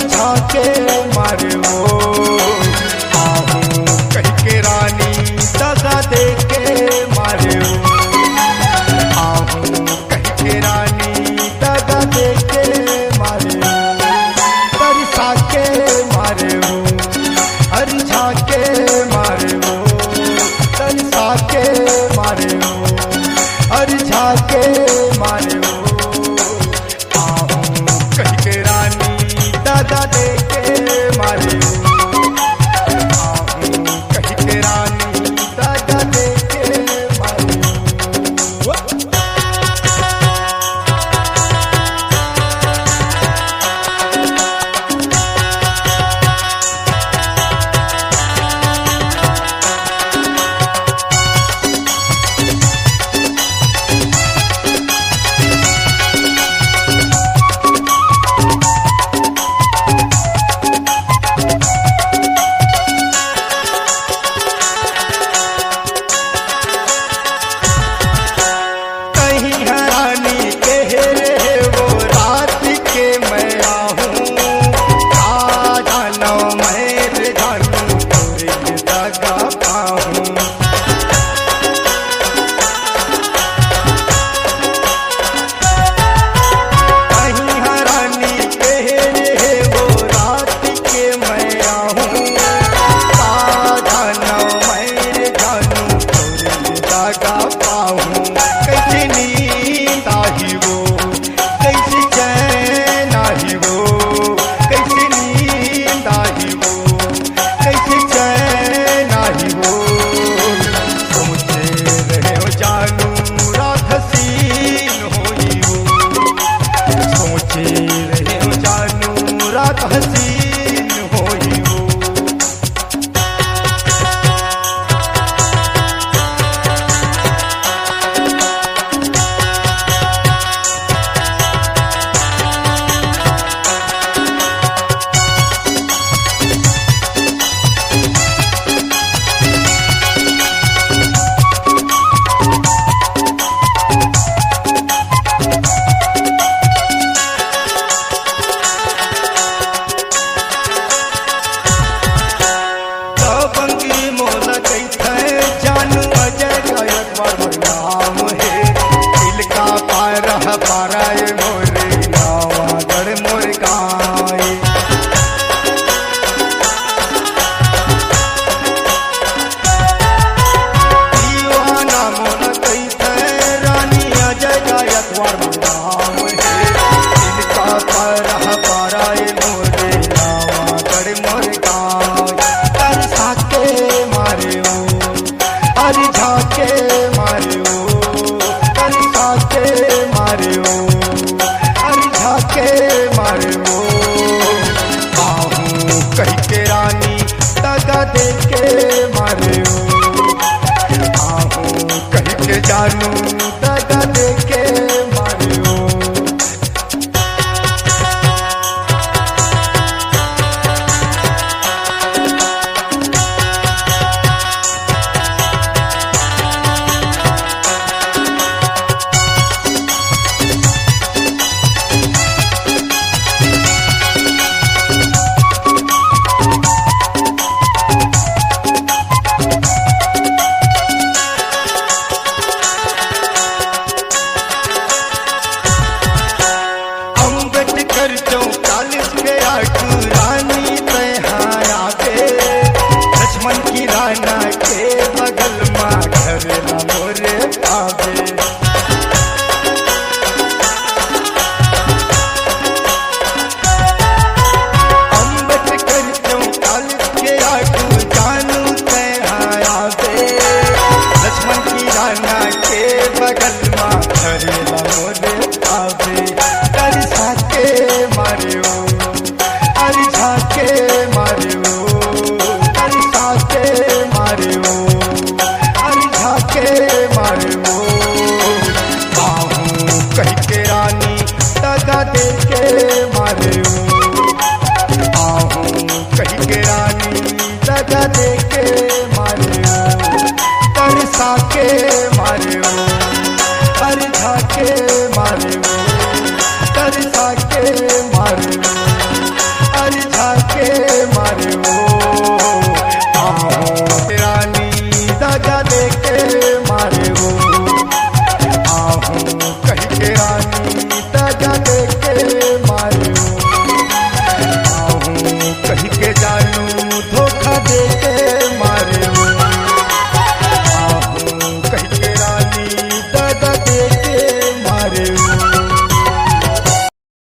अरे झाके मारे वो आहूं कह के रानी दगा दे के मारे वो आहूं कह के रानी दगा दे के मारे वो तरसा के मारे वो अरे झाके मारे वो तरसा के मारे वो अरे झाके मारे वो आहूं कह के रानी दगा दे के मारे वो आहूं कह के रानी दगा दे के मारे वो हसीन होई वो पाराए मोरे नावा गढ़ मोर गाए दीवाना मोन कैसे रानी अजय गायकवाड़ नाम है इनका पाराए मोरे नावा गढ़ मोर गाए तरसा के मारे वो अरे झाके मारे वो तरसा के मारे वो अरे झाके मारे वो आहूं कह के रानी दगा दे के मारे वो आहूं कह के जानू दगा दे के मारे वो रानी तहाया पे लक्ष्मण की राना के बगल माँ घर न मोरे पावे अम्बेडकर 44 के आगू जानू तहाया पे लक्ष्मण की राना के बगल माँ घर न मोरे पावे तरसा के मारे वो अरे झाके मारे वो तरसा के मारे वो अरे झाके मारे वो आहूं कह के रानी दगा दे के मारे वो आहूं कह के रानी दगा दे